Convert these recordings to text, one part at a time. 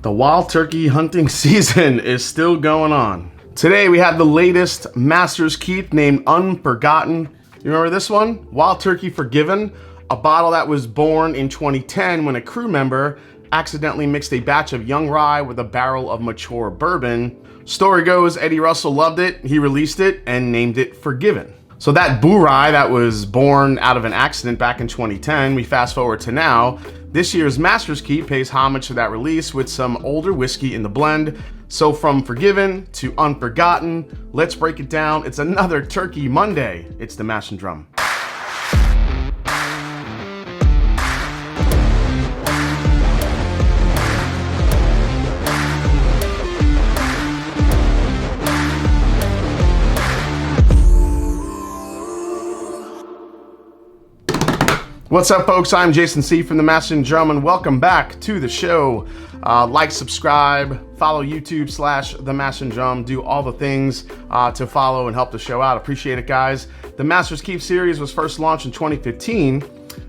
The wild turkey hunting season is still going on. Today we have the latest Master's Keep named Unforgotten. You remember this one? Wild Turkey Forgiven, a bottle that was born in 2010 when a crew member accidentally mixed a batch of young rye with a barrel of mature bourbon. Story goes, Eddie Russell loved it, he released it, and named it Forgiven. So that boo rye that was born out of an accident back in 2010, we fast forward to now. This year's Master's Keep pays homage to that release with some older whiskey in the blend. So from Forgiven to Unforgotten, let's break it down. It's another Turkey Monday. It's the Mash and Drum. What's up, folks? I'm Jason C. from the Mash and Drum, and welcome back to the show. Like, subscribe, follow YouTube / the Mash and Drum, do all the things to follow and help the show out. Appreciate it, guys. The Master's Keep series was first launched in 2015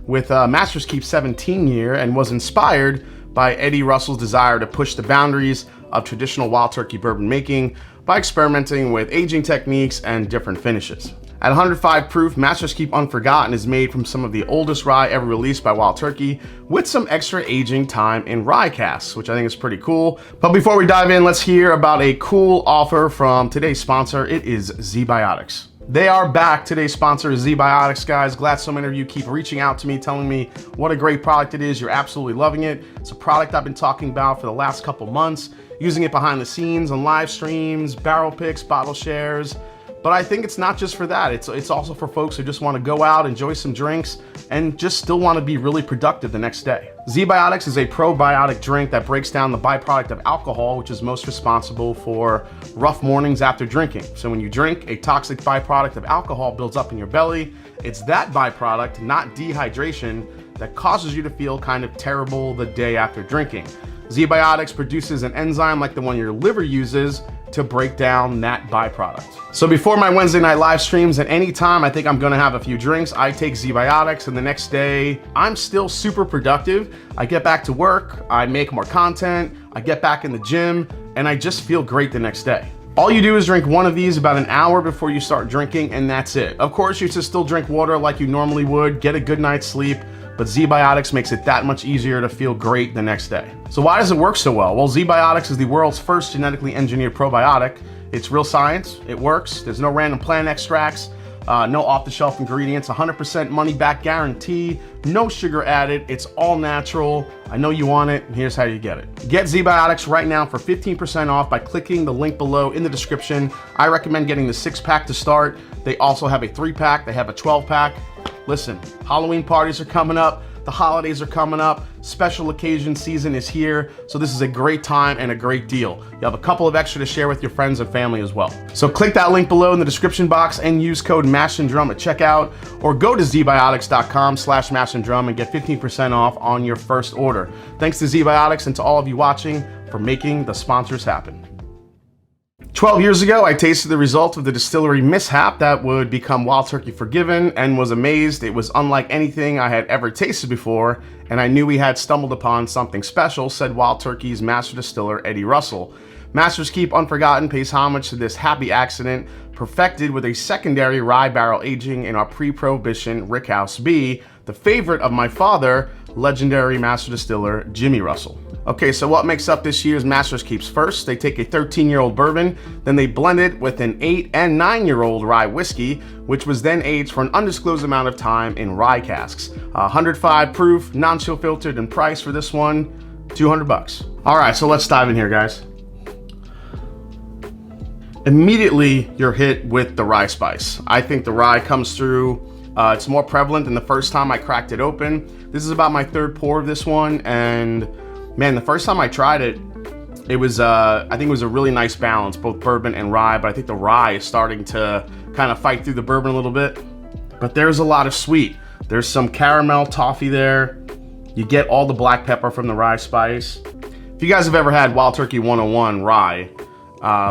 with Master's Keep 17 year and was inspired by Eddie Russell's desire to push the boundaries of traditional wild turkey bourbon making by experimenting with aging techniques and different finishes. At 105 proof, Master's Keep Unforgotten is made from some of the oldest rye ever released by Wild Turkey with some extra aging time in rye casks, which I think is pretty cool. But before we dive in, let's hear about a cool offer from today's sponsor. It is ZBiotics. They are back. Today's sponsor is ZBiotics, guys. Glad so many of you keep reaching out to me, telling me what a great product it is. You're absolutely loving it. It's a product I've been talking about for the last couple months, using it behind the scenes on live streams, barrel picks, bottle shares. But I think it's not just for that. It's also for folks who just want to go out, enjoy some drinks, and just still want to be really productive the next day. ZBiotics is a probiotic drink that breaks down the byproduct of alcohol, which is most responsible for rough mornings after drinking. So when you drink, a toxic byproduct of alcohol builds up in your belly. It's that byproduct, not dehydration, that causes you to feel kind of terrible the day after drinking. ZBiotics produces an enzyme like the one your liver uses to break down that byproduct. So before my Wednesday night live streams, at any time I think I'm gonna have a few drinks, I take ZBiotics, and the next day I'm still super productive. I get back to work, I make more content, I get back in the gym, and I just feel great the next day. All you do is drink one of these about an hour before you start drinking, and that's it. Of course, you should still drink water like you normally would, get a good night's sleep, but ZBiotics makes it that much easier to feel great the next day. So why does it work so well? Well, ZBiotics is the world's first genetically engineered probiotic. It's real science, it works, there's no random plant extracts, no off-the-shelf ingredients, 100% money-back guarantee, no sugar added, it's all natural. I know you want it, and here's how you get it. Get ZBiotics right now for 15% off by clicking the link below in the description. I recommend getting the 6-pack to start. They also have a 3-pack, they have a 12-pack. Listen, Halloween parties are coming up, the holidays are coming up, special occasion season is here, so this is a great time and a great deal. You have a couple of extra to share with your friends and family as well. So click that link below in the description box and use code MASHANDDRUM at checkout, or go to zbiotics.com/mashanddrum and get 15% off on your first order. Thanks to ZBiotics and to all of you watching for making the sponsors happen. 12 years ago, I tasted the result of the distillery mishap that would become Wild Turkey Forgiven and was amazed. It was unlike anything I had ever tasted before, and I knew we had stumbled upon something special, said Wild Turkey's master distiller Eddie Russell. Master's Keep Unforgotten pays homage to this happy accident, perfected with a secondary rye barrel aging in our pre-prohibition Rickhouse B, the favorite of my father, legendary master distiller Jimmy Russell. Okay, so what makes up this year's Master's Keeps? First, they take a 13-year-old bourbon, then they blend it with an 8- and 9-year-old rye whiskey, which was then aged for an undisclosed amount of time in rye casks. 105 proof, non-chill filtered, and price for this one, $200. All right, so let's dive in here, guys. Immediately, you're hit with the rye spice. I think the rye comes through. It's more prevalent than the first time I cracked it open. This is about my third pour of this one, and man, the first time I tried it, it was, I think it was a really nice balance, both bourbon and rye, but I think the rye is starting to kind of fight through the bourbon a little bit. But there's a lot of sweet. There's some caramel toffee there. You get all the black pepper from the rye spice. If you guys have ever had Wild Turkey 101 rye,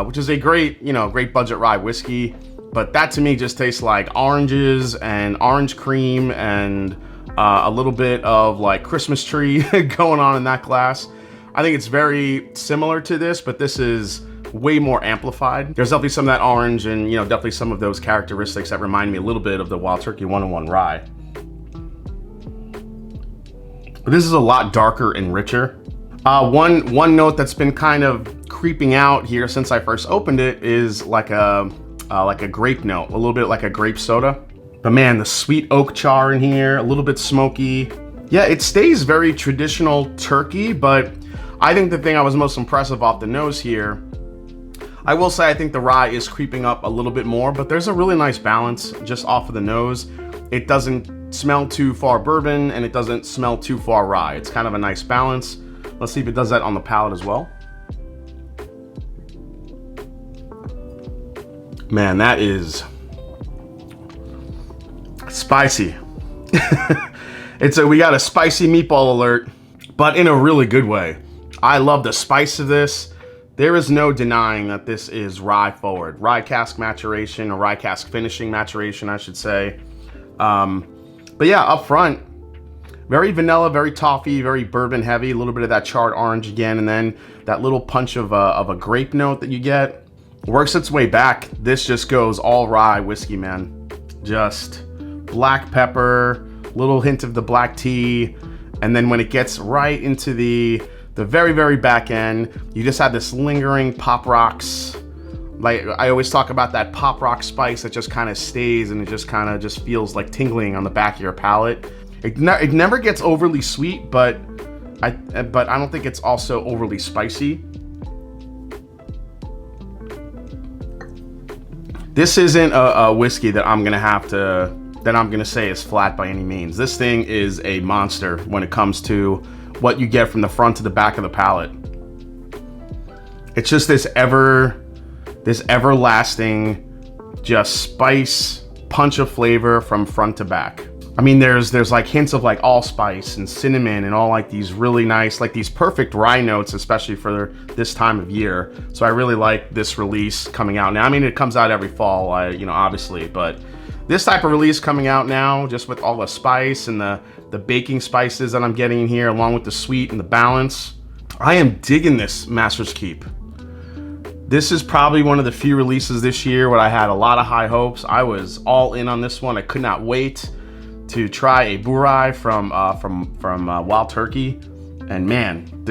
which is a great, great budget rye whiskey, but that to me just tastes like oranges and orange cream and a little bit of like Christmas tree going on in that glass. I think it's very similar to this, but this is way more amplified. There's definitely some of that orange and, you know, definitely some of those characteristics that remind me a little bit of the Wild Turkey 101 rye. But this is a lot darker and richer. One note that's been kind of creeping out here since I first opened it is like a grape note, a little bit like a grape soda. But man, the sweet oak char in here, a little bit smoky. Yeah, it stays very traditional turkey, but I think the thing I was most impressive off the nose here, I will say I think the rye is creeping up a little bit more, but there's a really nice balance just off of the nose. It doesn't smell too far bourbon and it doesn't smell too far rye. It's kind of a nice balance. Let's see if it does that on the palate as well. Man, that is spicy. We got a spicy meatball alert, but in a really good way. I love the spice of this. There is no denying that this is rye forward. Rye cask maturation, or rye cask finishing maturation, I should say. But yeah, up front, very vanilla, very toffee, very bourbon heavy, a little bit of that charred orange again, and then that little punch of a grape note that you get. Works its way back. This just goes all rye whiskey, man. Just black pepper, little hint of the black tea, and then when it gets right into the very, very back end, you just have this lingering pop rocks. Like I always talk about that pop rock spice that just kind of stays and it just kind of just feels like tingling on the back of your palate. It never gets overly sweet, but I don't think it's also overly spicy. This isn't a whiskey that I'm gonna say is flat by any means. This thing is a monster when it comes to what you get from the front to the back of the palate. It's just this everlasting just spice, punch of flavor from front to back. I mean, there's like hints of like allspice and cinnamon and all like these really nice, like these perfect rye notes, especially for this time of year. So I really like this release coming out now. I mean, it comes out every fall, obviously, but this type of release coming out now, just with all the spice and the baking spices that I'm getting in here, along with the sweet and the balance. I am digging this Master's Keep. This is probably one of the few releases this year where I had a lot of high hopes. I was all in on this one. I could not wait to try a Bourye from Wild Turkey, and man,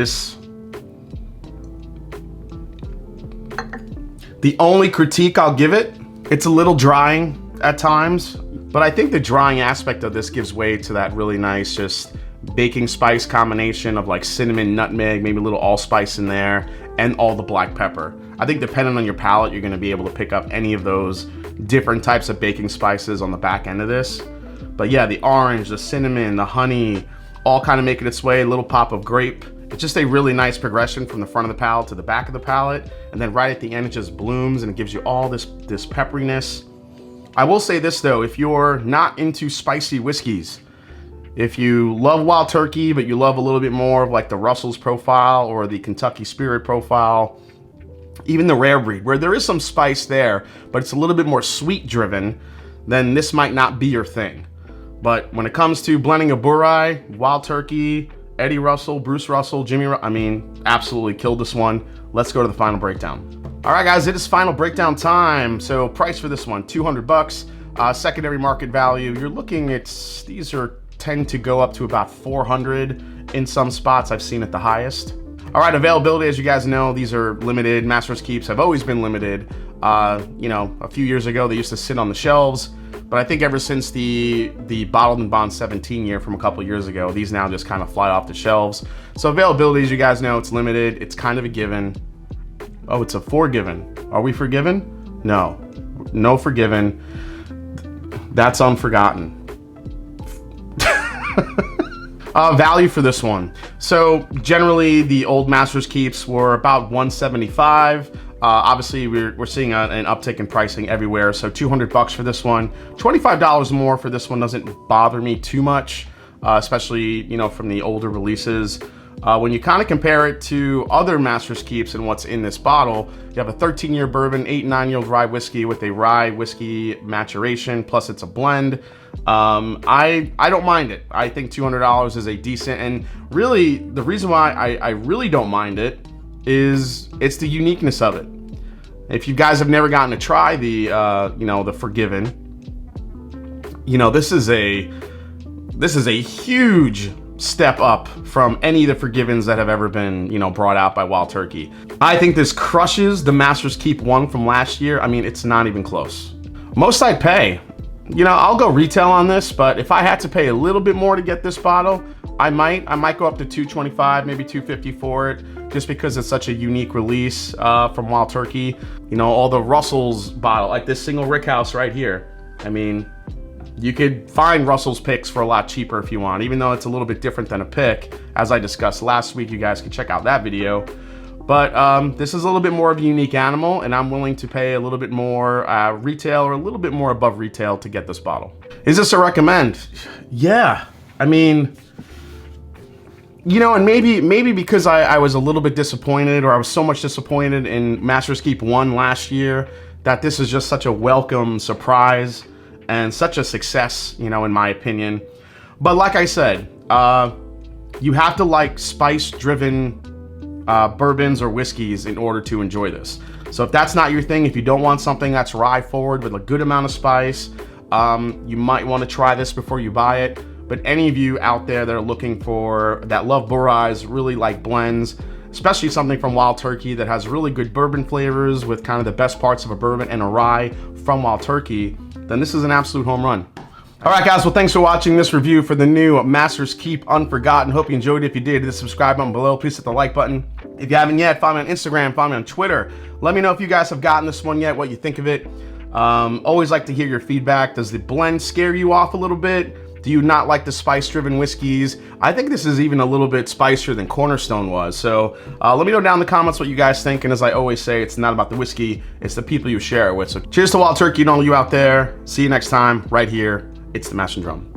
the only critique I'll give it, it's a little drying at times, but I think the drying aspect of this gives way to that really nice just baking spice combination of like cinnamon, nutmeg, maybe a little allspice in there, and all the black pepper. I think depending on your palate, you're gonna be able to pick up any of those different types of baking spices on the back end of this. But yeah, the orange, the cinnamon, the honey, all kind of making its way, a little pop of grape. It's just a really nice progression from the front of the palate to the back of the palate. And then right at the end, it just blooms and it gives you all this pepperiness. I will say this though, if you're not into spicy whiskeys, if you love Wild Turkey, but you love a little bit more of like the Russell's profile or the Kentucky Spirit profile, even the Rare Breed, where there is some spice there, but it's a little bit more sweet driven, then this might not be your thing. But when it comes to blending a Bourye, Wild Turkey, Eddie Russell, Bruce Russell, absolutely killed this one. Let's go to the final breakdown. All right, guys, it is final breakdown time. So price for this one, $200. Secondary market value, you're looking at, these tend to go up to about 400 in some spots. I've seen it the highest. All right, availability, as you guys know, these are limited. Master's Keeps have always been limited. A few years ago, they used to sit on the shelves. But I think ever since the Bottled and Bond 17 year from a couple years ago, these now just kind of fly off the shelves. So availability, as you guys know, it's limited. It's kind of a given. Oh, it's a forgiven. Are we forgiven? No. No forgiven. That's Unforgotten. Value for this one. So generally, the old Master's Keeps were about $175. Obviously, we're seeing an uptick in pricing everywhere, so $200 for this one. $25 more for this one doesn't bother me too much, especially from the older releases. When you kind of compare it to other Master's Keeps and what's in this bottle, you have a 13-year bourbon, 8 and 9-year-old rye whiskey with a rye whiskey maturation, plus it's a blend. I don't mind it. I think $200 is a decent, and really the reason why I really don't mind it is it's the uniqueness of it. If you guys have never gotten to try the the Forgiven, this is a huge step up from any of the Forgivens that have ever been, brought out by Wild Turkey. I think this crushes the Master's Keep 1 from last year. I mean, it's not even close. Most I'd pay, I'll go retail on this, but if I had to pay a little bit more to get this bottle, I might go up to $225, maybe $250 for it, just because it's such a unique release from Wild Turkey. All the Russell's bottle, like this single Rickhouse right here. I mean, you could find Russell's picks for a lot cheaper if you want, even though it's a little bit different than a pick. As I discussed last week, you guys can check out that video. But this is a little bit more of a unique animal, and I'm willing to pay a little bit more retail or a little bit more above retail to get this bottle. Is this a recommend? Yeah. I mean, and maybe because I was a little bit disappointed, or I was so much disappointed in Master's Keep 1 last year, that this is just such a welcome surprise and such a success, in my opinion. But like I said, you have to like spice-driven bourbons or whiskeys in order to enjoy this. So if that's not your thing, if you don't want something that's rye forward with a good amount of spice, you might want to try this before you buy it. But any of you out there that are looking that love Burrais, really like blends, especially something from Wild Turkey that has really good bourbon flavors with kind of the best parts of a bourbon and a rye from Wild Turkey, then this is an absolute home run. All right, guys, well, thanks for watching this review for the new Master's Keep Unforgotten. Hope you enjoyed it. If you did, hit the subscribe button below. Please hit the like button. If you haven't yet, follow me on Instagram, follow me on Twitter. Let me know if you guys have gotten this one yet, what you think of it. Always like to hear your feedback. Does the blend scare you off a little bit? Do you not like the spice-driven whiskeys? I think this is even a little bit spicier than Cornerstone was. So let me know down in the comments what you guys think. And as I always say, it's not about the whiskey, it's the people you share it with. So cheers to Wild Turkey and all you out there. See you next time right here. It's the Mash and Drum.